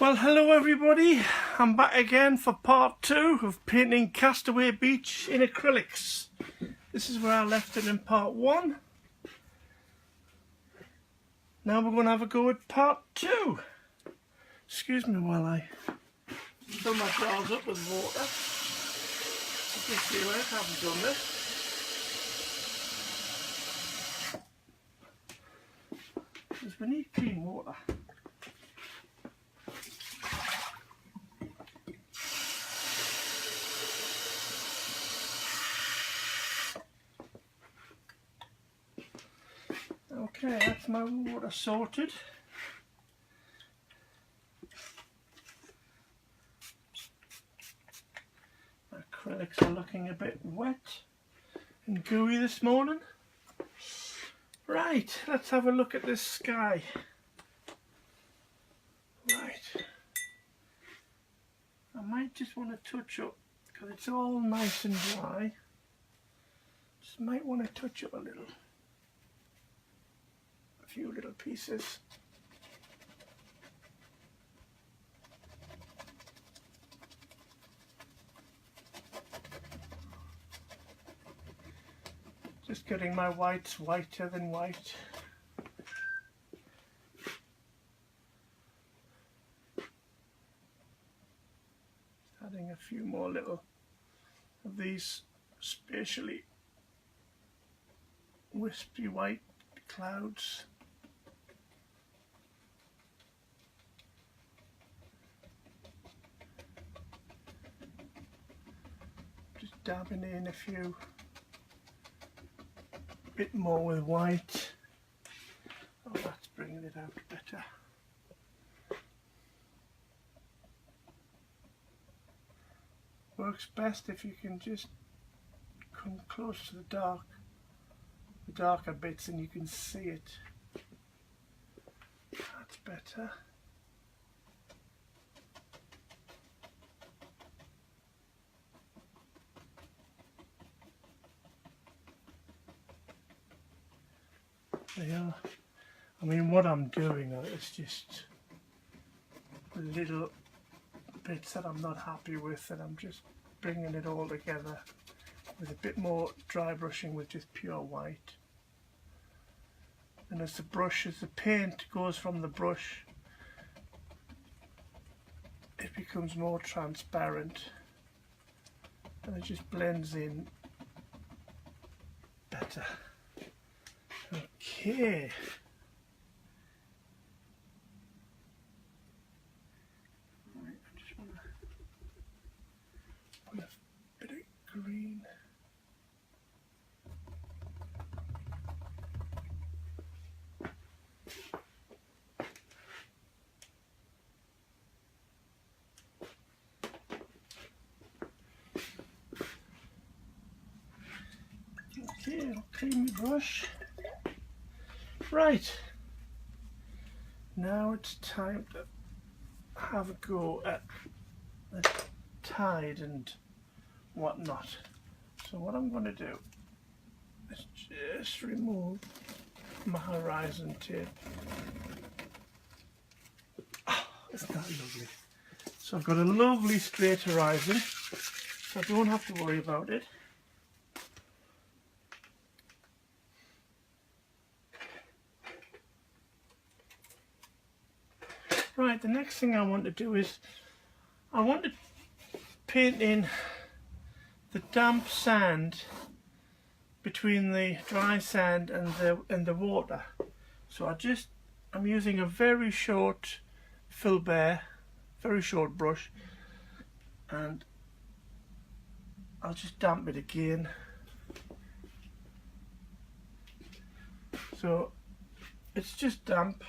Well, hello everybody, I'm back again for part 2 of painting Castaway Beach in acrylics. This is where I left it in part 1. Now we're going to have a go at part 2. Excuse me while I fill my jars up with water. I can see where I haven't done this. Because we need clean water. Okay, that's my water sorted. My acrylics are looking a bit wet and gooey this morning. Right, let's have a look at this sky. Right. I might just want to touch up, because it's all nice and dry. Just might want to touch up a little. A few little pieces. Just getting my whites whiter than white. Adding a few more little of these spatially wispy white clouds. Just dabbing in a few. Bit more with white. Oh, that's bringing it out better. Works best if you can just come close to the darker bits and you can see it. That's better. Yeah, I mean what I'm doing is just little bits that I'm not happy with, and I'm just bringing it all together with a bit more dry brushing with just pure white. And as the paint goes from the brush, it becomes more transparent and it just blends in better. Okay. Right, I just want to put a bit of green. Okay, I'll clean my brush. Right, now it's time to have a go at the tide and whatnot. So what I'm going to do is just remove my horizon tape. Oh, isn't that lovely? So I've got a lovely straight horizon, so I don't have to worry about it. Right, the next thing I want to do is I want to paint in the damp sand between the dry sand and the water. So I'm using a very short filbert, very short brush, and I'll just damp it again. So it's just damp.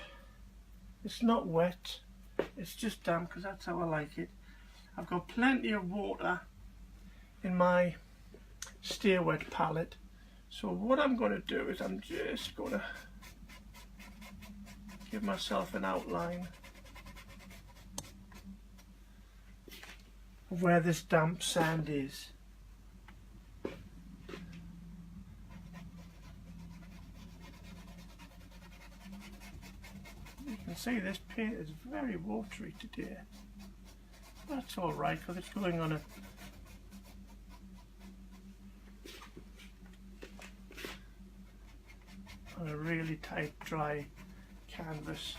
It's not wet, it's just damp because that's how I like it. I've got plenty of water in my Stay Wet palette. So what I'm going to do is I'm just going to give myself an outline of where this damp sand is. can see this paint is very watery today. That's alright because it's going on a really tight dry canvas.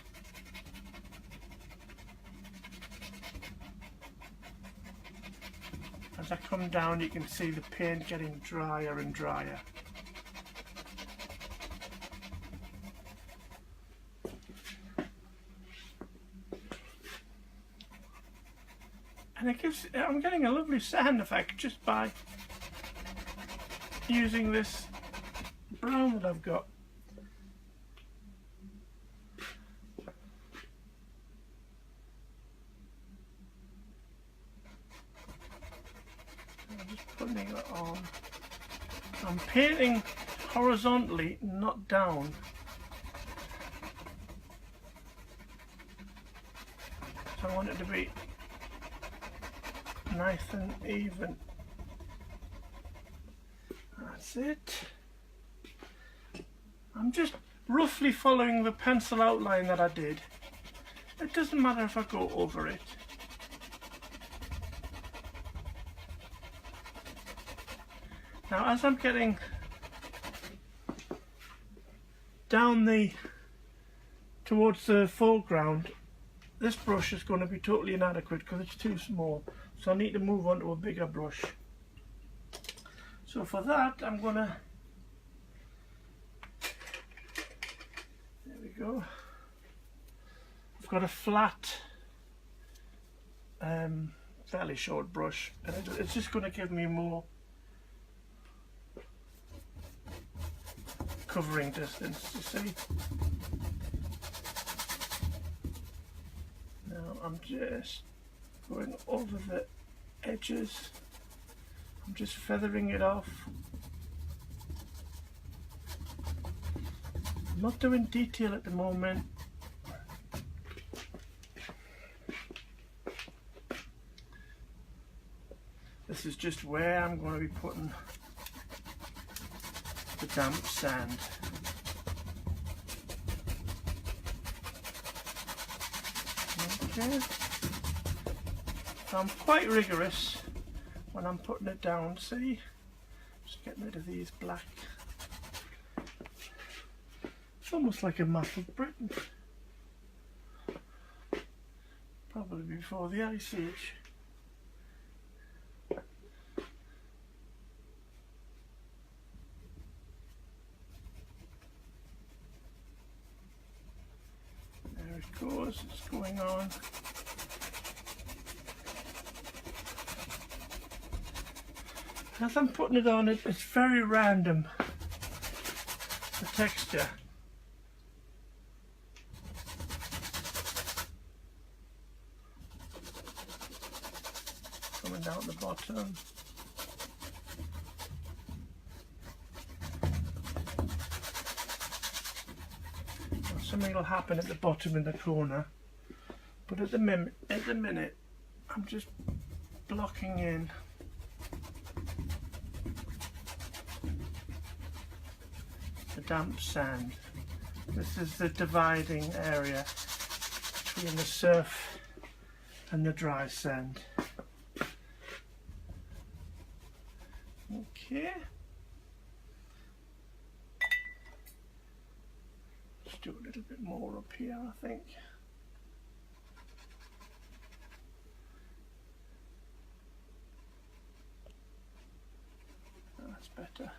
As I come down, you can see the paint getting drier and drier. And it gives, I'm getting a lovely sand effect just by using this brown that I've got. I'm just putting it on. I'm painting horizontally, not down. So I want it to be nice and even. That's it. I'm just roughly following the pencil outline that I did. It doesn't matter if I go over it. Now as I'm getting down towards the foreground, this brush is going to be totally inadequate because it's too small. So I need to move on to a bigger brush. So for that I'm going to, there we go. I've got a flat, fairly short brush, and it's just going to give me more covering distance, you see. Now I'm just going over the edges. I'm just feathering it off. I'm not doing detail at the moment. This is just where I'm going to be putting the damp sand. Okay. So I'm quite rigorous when I'm putting it down, see? Just getting rid of these black. It's almost like a map of Britain. Probably before the Ice Age. There it goes, it's going on. As I'm putting it on, it's very random, the texture. Coming down the bottom. Well, something will happen at the bottom in the corner, but at the minute, I'm just blocking in. The damp sand. This is the dividing area between the surf and the dry sand. Okay. Let's do a little bit more up here, I think. That's better.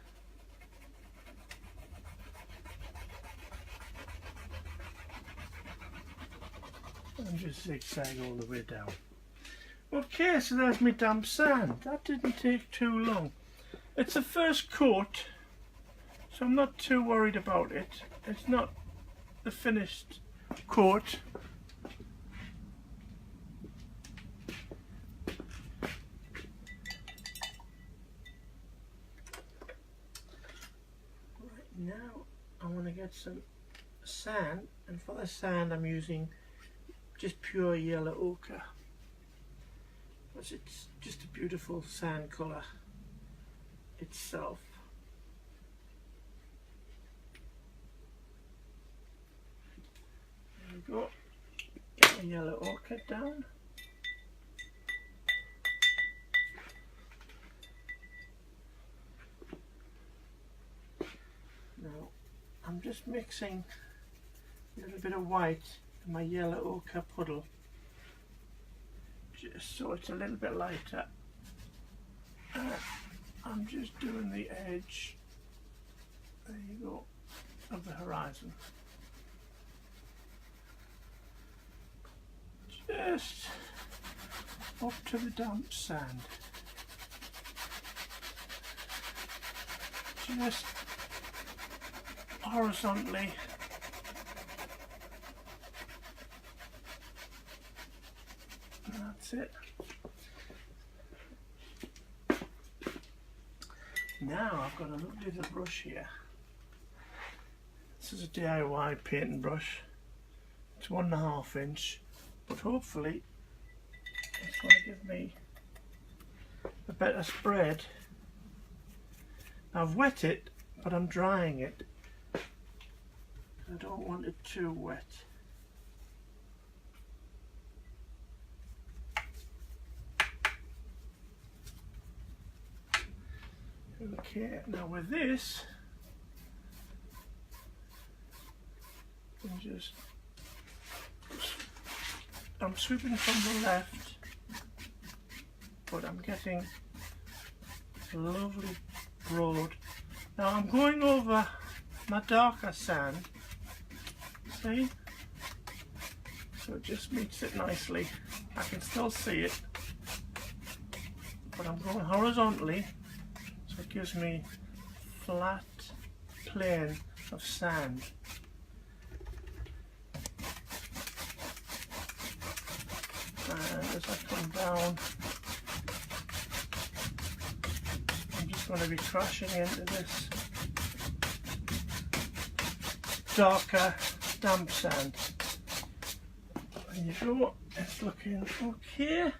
And just zigzag all the way down. Okay, so there's my damp sand. That didn't take too long. It's the first coat, so I'm not too worried about it. It's not the finished coat. Right, now I want to get some sand, and for the sand I'm using just pure yellow ochre, because it's just a beautiful sand colour itself. There we go. the yellow ochre down. Now I'm just mixing a little bit of white in my yellow ochre puddle, just so it's a little bit lighter. I'm just doing the edge, there you go, of the horizon. Just up to the damp sand. Just horizontally. And that's it. Now I've got a lovely little brush here. This is a DIY painting brush. It's 1.5 inch, but hopefully it's going to give me a better spread. I've wet it, but I'm drying it. I don't want it too wet. Okay, now with this, I'm sweeping from the left, but I'm getting a lovely broad. Now I'm going over my darker sand, see? So it just meets it nicely. I can still see it, but I'm going horizontally, so it gives me a flat plane of sand. And as I come down, I'm just going to be crashing into this darker damp sand. There you go, it's looking okay.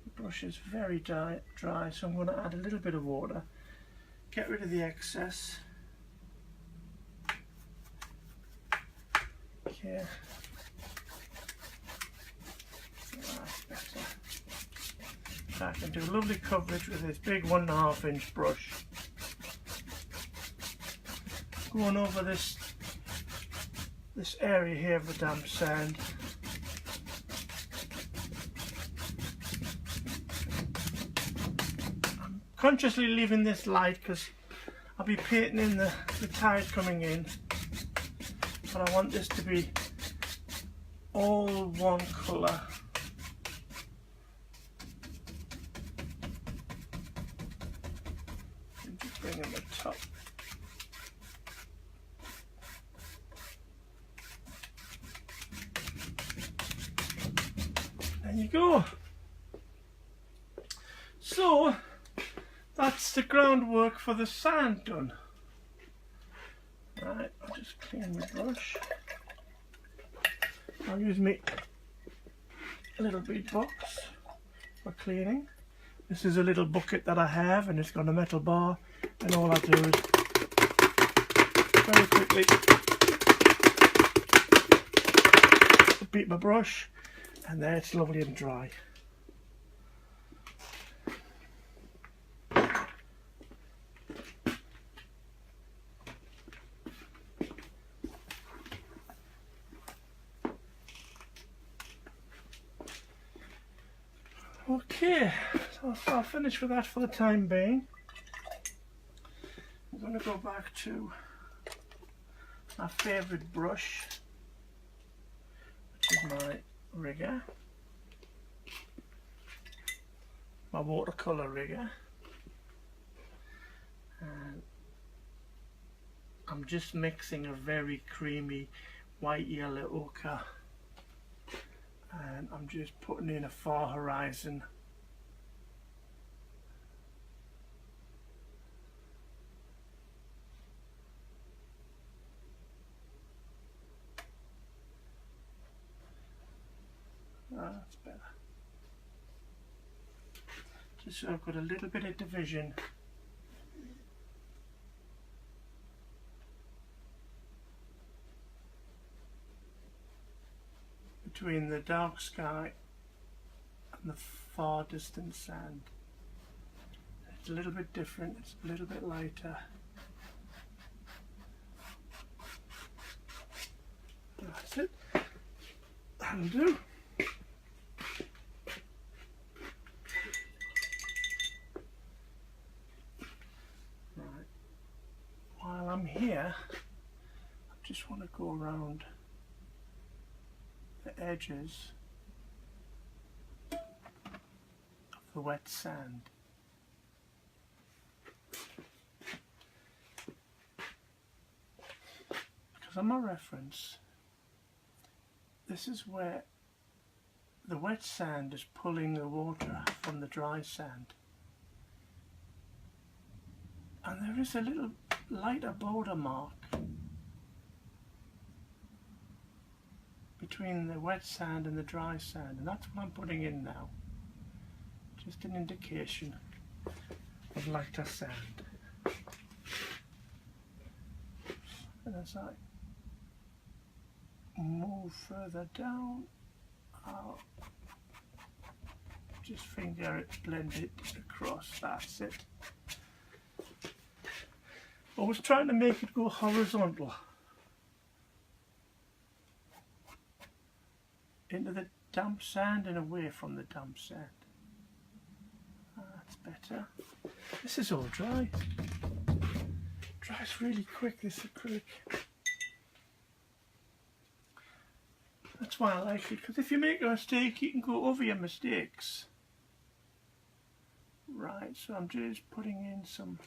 The brush is very dry, so I'm going to add a little bit of water, get rid of the excess. Okay. I can do lovely coverage with this big 1.5 inch brush. Going over this area here of the damp sand. I'm consciously leaving this light because I'll be painting in the tide coming in, but I want this to be all one colour. Bring in the top. There you go. So that's the groundwork for the sand done. Right, I'll just clean the brush. I'll use my little bead box for cleaning. This is a little bucket that I have, and it's got a metal bar, and all I do is very quickly beat my brush, and there it's lovely and dry. Okay, so I'll finish with that for the time being. I'm going to go back to my favourite brush, which is my rigger, my watercolour rigger, and I'm just mixing a very creamy white yellow ochre, and I'm just putting in a far horizon. That's better. Just so I've got a little bit of division. between the dark sky and the far distant sand. It's a little bit different, it's a little bit lighter. That's it. That'll do. Right. While I'm here, I just want to go around the edges of the wet sand. Because on my reference, this is where the wet sand is pulling the water from the dry sand. And there is a little lighter border mark between the wet sand and the dry sand, and that's what I'm putting in now. Just an indication of lighter sand. And as I move further down, I'll just finger it, blend it across. That's it. I was trying to make it go horizontal into the damp sand and away from the damp sand. That's better. This is all dry. Dries really quick, this acrylic. That's why I like it, because if you make a mistake, you can go over your mistakes. Right, so I'm just putting in some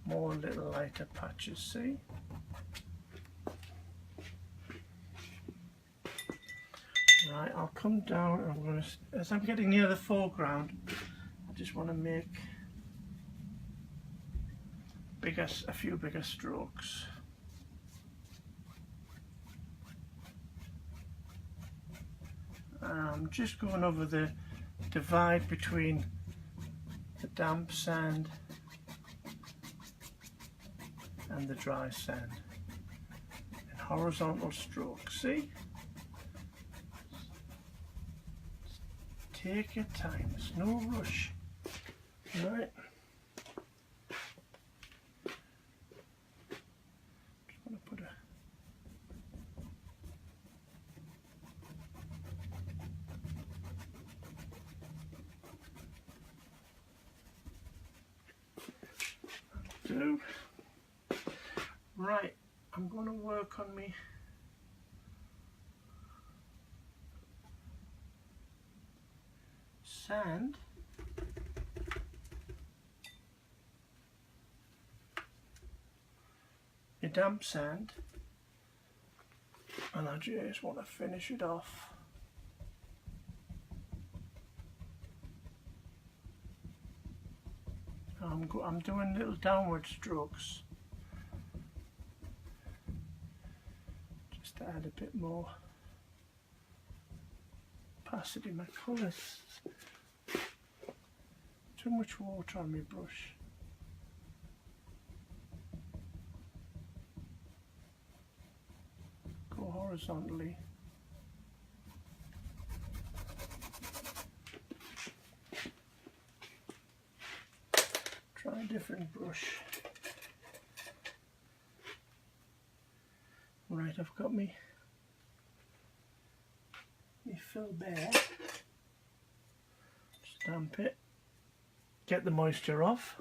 more little lighter patches, see? Right, I'll come down and I'm going to, as I'm getting near the foreground, I just want to make a few bigger strokes. I'm just going over the divide between the damp sand and the dry sand in horizontal strokes, see? Take your time, there's no rush. Right. Just want to put a do. Right, I'm going to work on me sand. Your damp sand, and I just want to finish it off. I'm doing little downward strokes just to add a bit more opacity. My colours, too much water on my brush. Go horizontally. Try a different brush. Right, I've got me fill bare. Stamp it. Get the moisture off.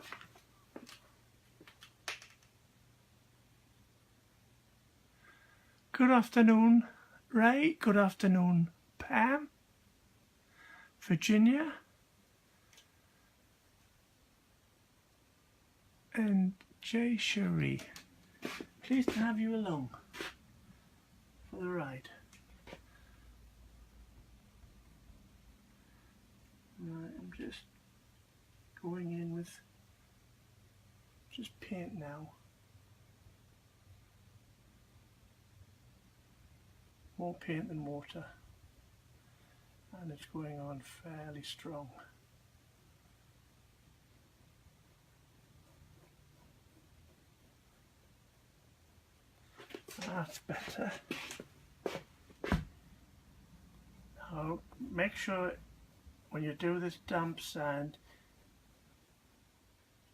Good afternoon, Ray. Good afternoon, Pam. Virginia. And Jay Cherie. Pleased to have you along for the ride. Right, I'm just going in with just paint now. More paint than water, and it's going on fairly strong. That's better. Now make sure when you do this damp sand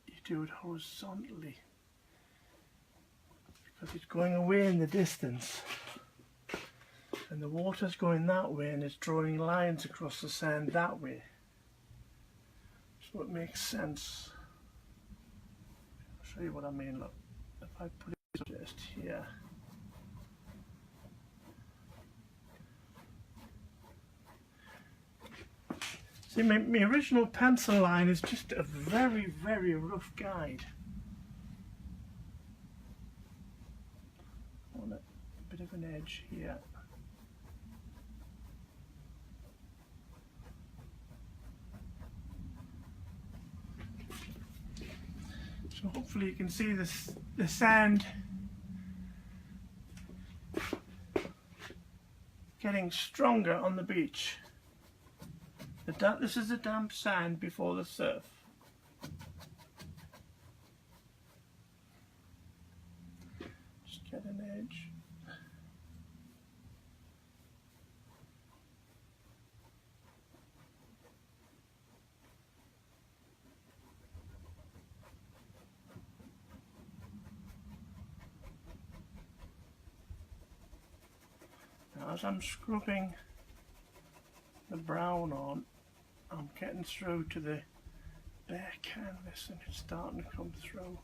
you do it horizontally, because it's going away in the distance and the water's going that way and it's drawing lines across the sand that way, so it makes sense. I'll show you what I mean. Look, if I put it just here, see, my original pencil line is just a very, very rough guide. I want a bit of an edge here. So hopefully you can see this, the sand getting stronger on the beach. This is the damp sand before the surf. Just get an edge. Now as I'm scrubbing the brown on, I'm getting through to the bare canvas and it's starting to come through.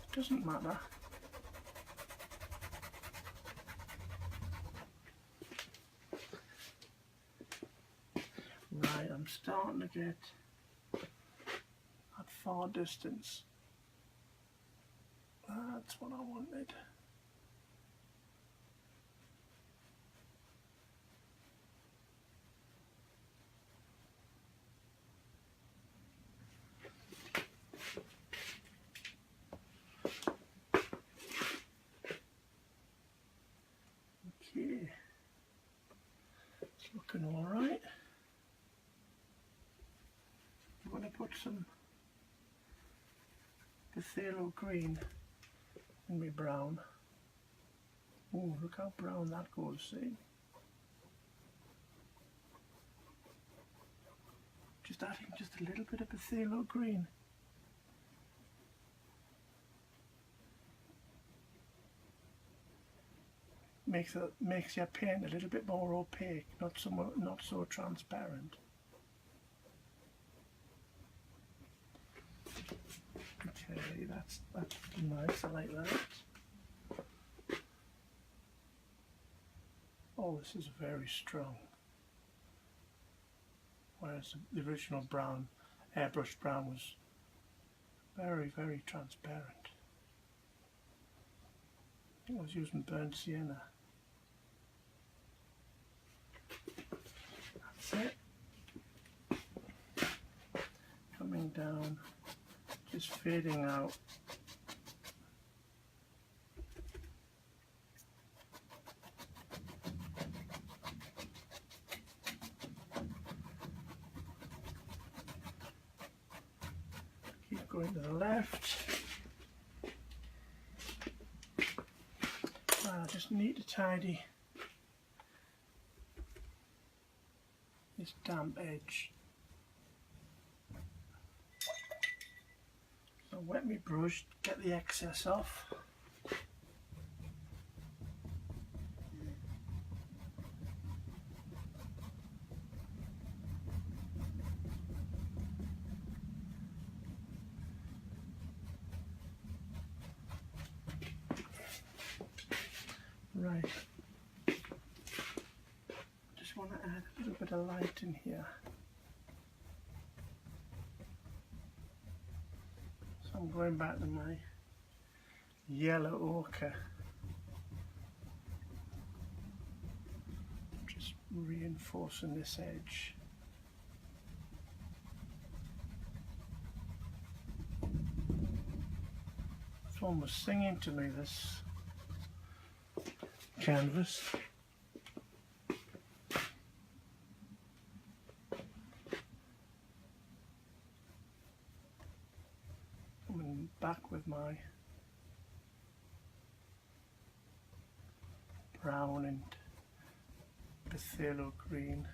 It doesn't matter. Right, I'm starting to get at far distance. That's what I wanted. Okay, it's looking all right. I'm going to put some phthalo green in my brown. Oh, look how brown that goes, see? Just adding just a little bit of phthalo green. Makes your paint a little bit more opaque, not so transparent. Okay, that's nice. I like that. Oh, this is very strong. Whereas the original brown, airbrush brown, was very, very transparent. I think I was using burnt sienna. That's it. Coming down, just fading out. Keep going to the left. I just need to tidy this damp edge. So wet my brush, get the excess off. Right, just want to add a little bit of light in here. So I'm going back to my yellow ochre, just reinforcing this edge. It's almost singing to me, this canvas. Coming back with my brown and phthalo green.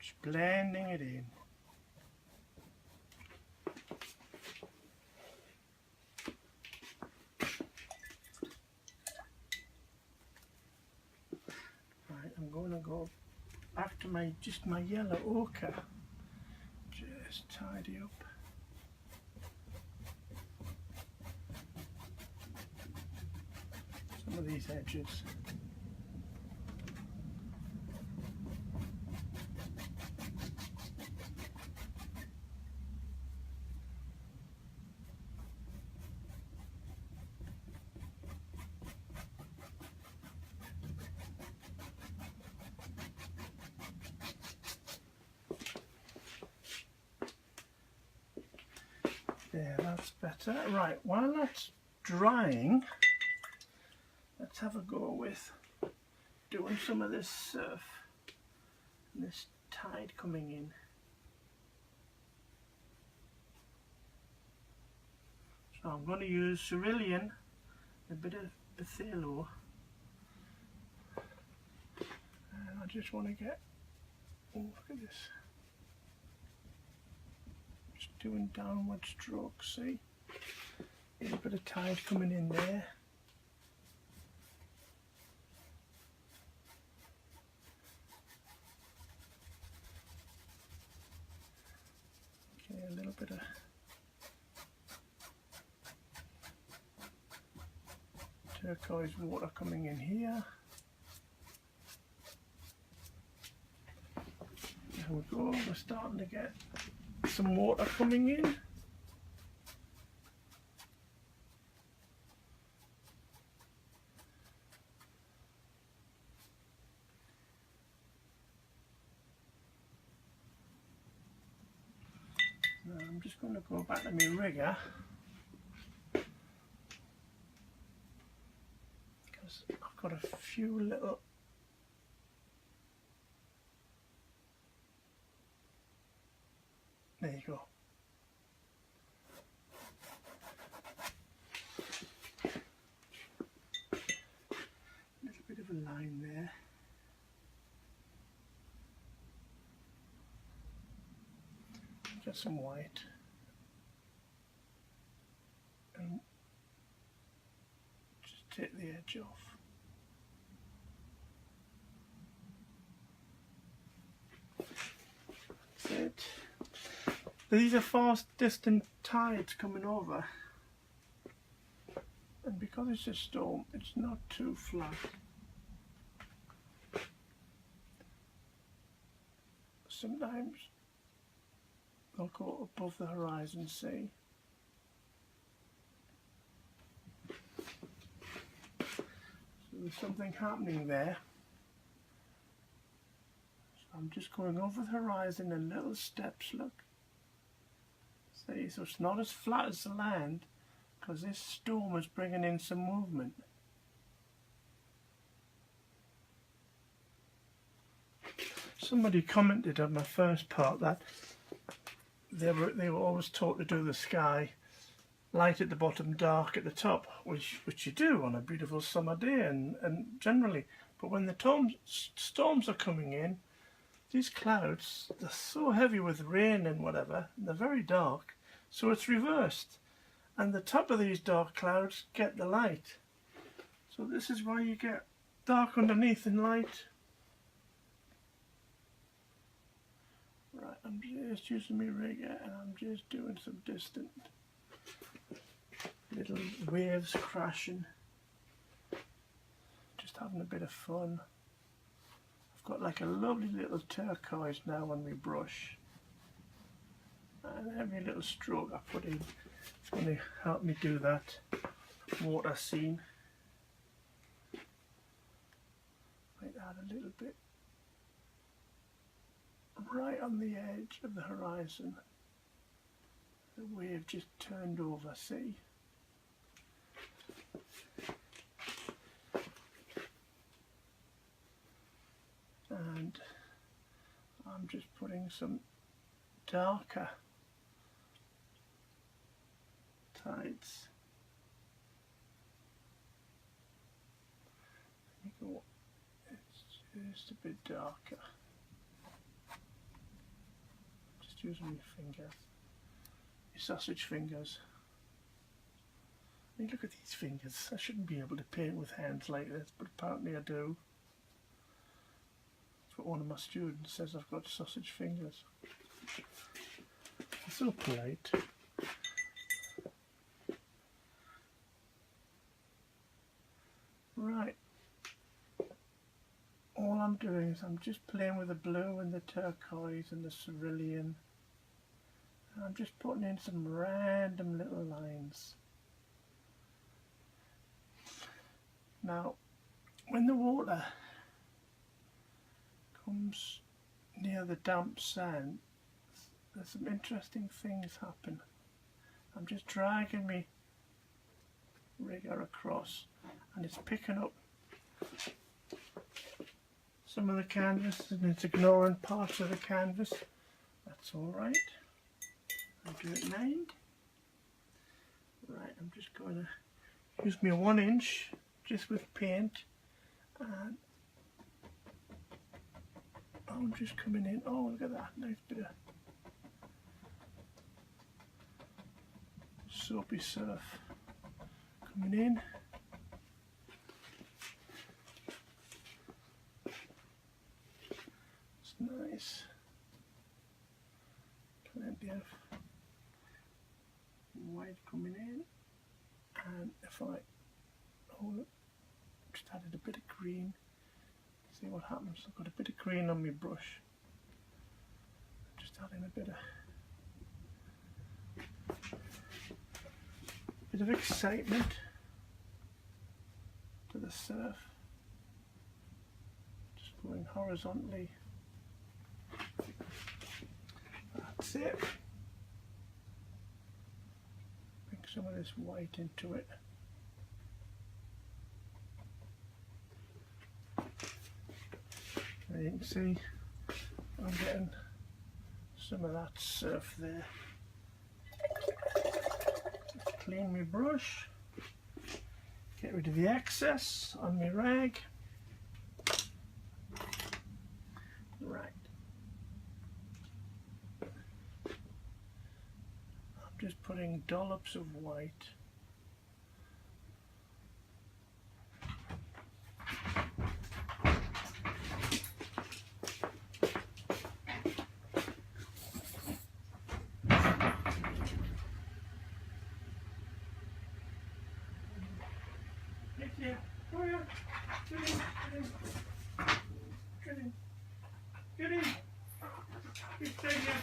Just blending it in. Right, I'm going to go back to my yellow ochre. Just tidy up. Some of these edges. There, that's better. Right, while that's drying, let's have a go with doing some of this surf and this tide coming in. So I'm going to use cerulean, a bit of phthalo, and I just want to get, oh, look at this, just doing downward strokes, see, a little bit of tide coming in there. Okay, a little bit of turquoise water coming in here. There we go, we're starting to get some water coming in. Now I'm just going to go back to my rigger, because I've got a few little there you go. A little bit of a line there. Get some white. And just take the edge off. That's it. These are fast distant tides coming over, and because it's a storm, it's not too flat. Sometimes they'll go above the horizon, see. So there's something happening there. So I'm just going over the horizon in little steps, look. See, so it's not as flat as the land, because this storm is bringing in some movement. Somebody commented on my first part that they were always taught to do the sky light at the bottom, dark at the top, which you do on a beautiful summer day and generally. But when the storms are coming in, these clouds, they're so heavy with rain and whatever, and they're very dark, so it's reversed. And the top of these dark clouds get the light. So this is why you get dark underneath and light. Right, I'm just using my rigger and I'm just doing some distant little waves crashing. Just having a bit of fun. I've got like a lovely little turquoise now on my brush, and every little stroke I put in is going to help me do that water scene. Might add a little bit right on the edge of the horizon. The wave just turned over, see? And I'm just putting some darker sides. It's just a bit darker. Just using my fingers, my sausage fingers. I mean, look at these fingers. I shouldn't be able to paint with hands like this, but apparently I do. That's what one of my students says, I've got sausage fingers. It's so polite. Right. All I'm doing is I'm just playing with the blue and the turquoise and the cerulean. And I'm just putting in some random little lines. Now, when the water comes near the damp sand, there's some interesting things happen. I'm just dragging my rigger across and it's picking up some of the canvas and it's ignoring parts of the canvas. That's alright. I don't mind. Right, I'm just going to use my 1 inch just with paint, and I'm just coming in. Oh, look at that, nice bit of soapy surf coming in. It's nice. Plenty of white coming in, and if I hold it, just added a bit of green. See what happens. I've got a bit of green on my brush. Just adding a bit of excitement to the surf. Just going horizontally. That's it. Bring some of this white into it. You can see I'm getting some of that surf there. Just clean my brush, get rid of the excess on my rag. Right. I'm just putting dollops of white. Yeah. Oh yeah. Get in. Get in. Get in. Get in here.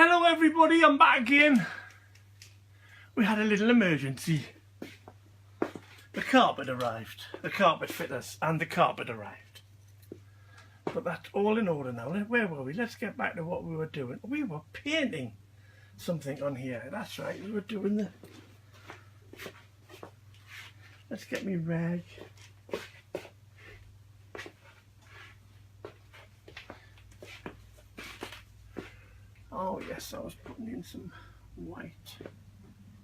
Hello everybody, I'm back again. We had a little emergency. The carpet arrived, the carpet fitters and the carpet arrived. But that's all in order now. Where were we? Let's get back to what we were doing. We were painting something on here. That's right, we were doing the... Let's get me rag. Oh yes, I was putting in some white.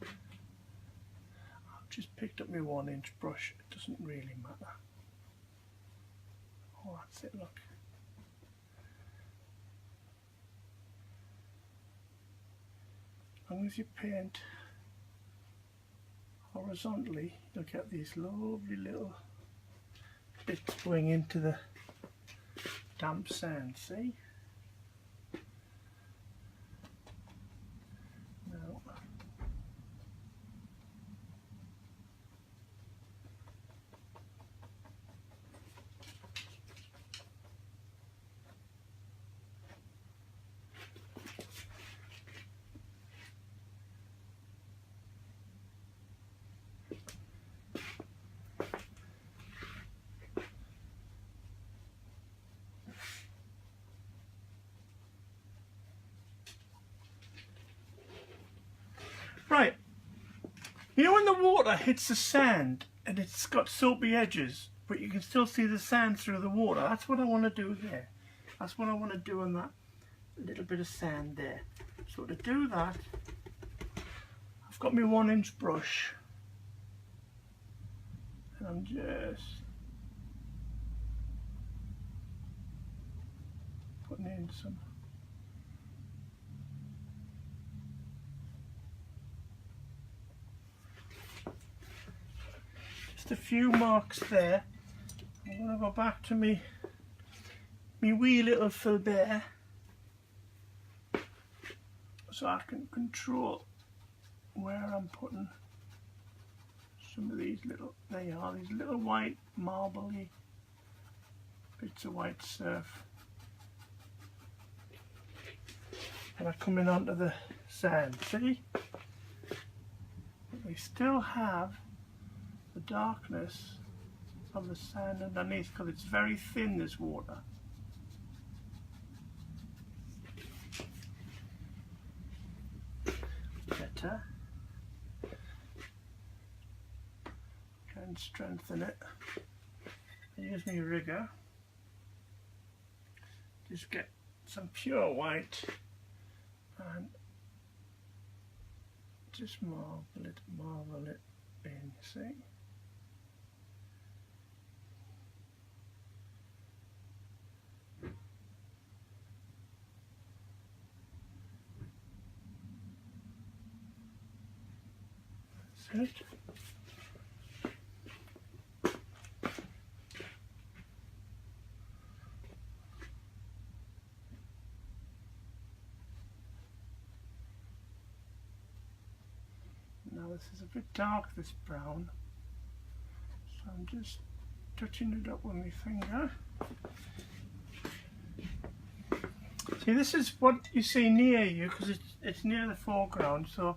I've just picked up my 1-inch brush. It doesn't really matter. Oh, that's it, look. As long as you paint horizontally, you'll get these lovely little bits going into the damp sand, see? Now, right, you know when the water hits the sand and it's got soapy edges, but you can still see the sand through the water? That's what I want to do there. That's what I want to do on that little bit of sand there. So to do that, I've got my 1-inch brush and I'm just putting in some a few marks there. I'm going to go back to me wee little filbert so I can control where I'm putting some of these little, there you are, these little white marbly bits of white surf. And I'm coming onto the sand, see? But we still have the darkness of the sand underneath because it's very thin, this water. Better. Try and strengthen it. Use my rigger. Just get some pure white and just marble it in, see? That's it. Now this is a bit dark, this brown, so I'm just touching it up with my finger. See, this is what you see near you because it's near the foreground, so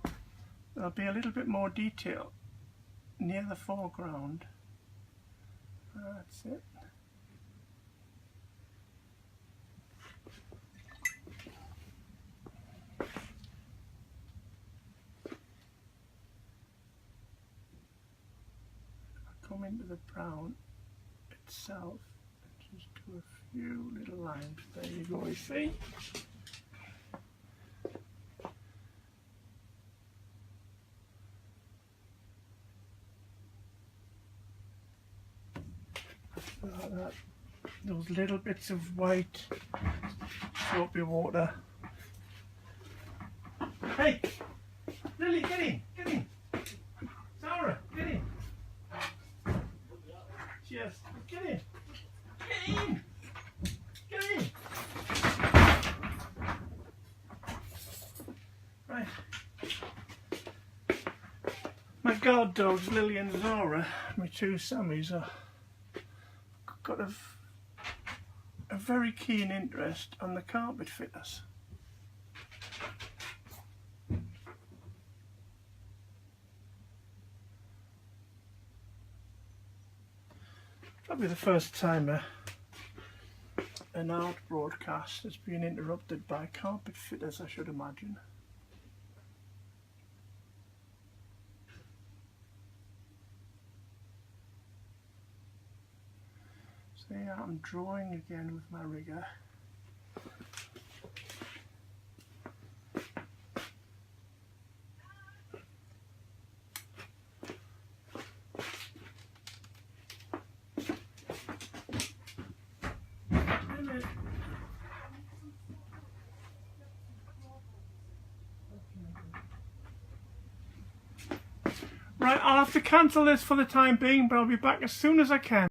there'll be a little bit more detail near the foreground. That's it. Come into the brown itself and just do a few little lines. There you go, you see? Like that. Those little bits of white soapy water. Hey! Lily, get in! Get in! Sarah, get in! Yes, get in! Get in! Get in! Right. My guard dogs, Lily and Zara, my two Sammies, got a very keen interest on the carpet fitters. Probably the first time an art broadcast has been interrupted by carpet fitters, I should imagine. So yeah, I'm drawing again with my rigger. Right, I'll have to cancel this for the time being, but I'll be back as soon as I can.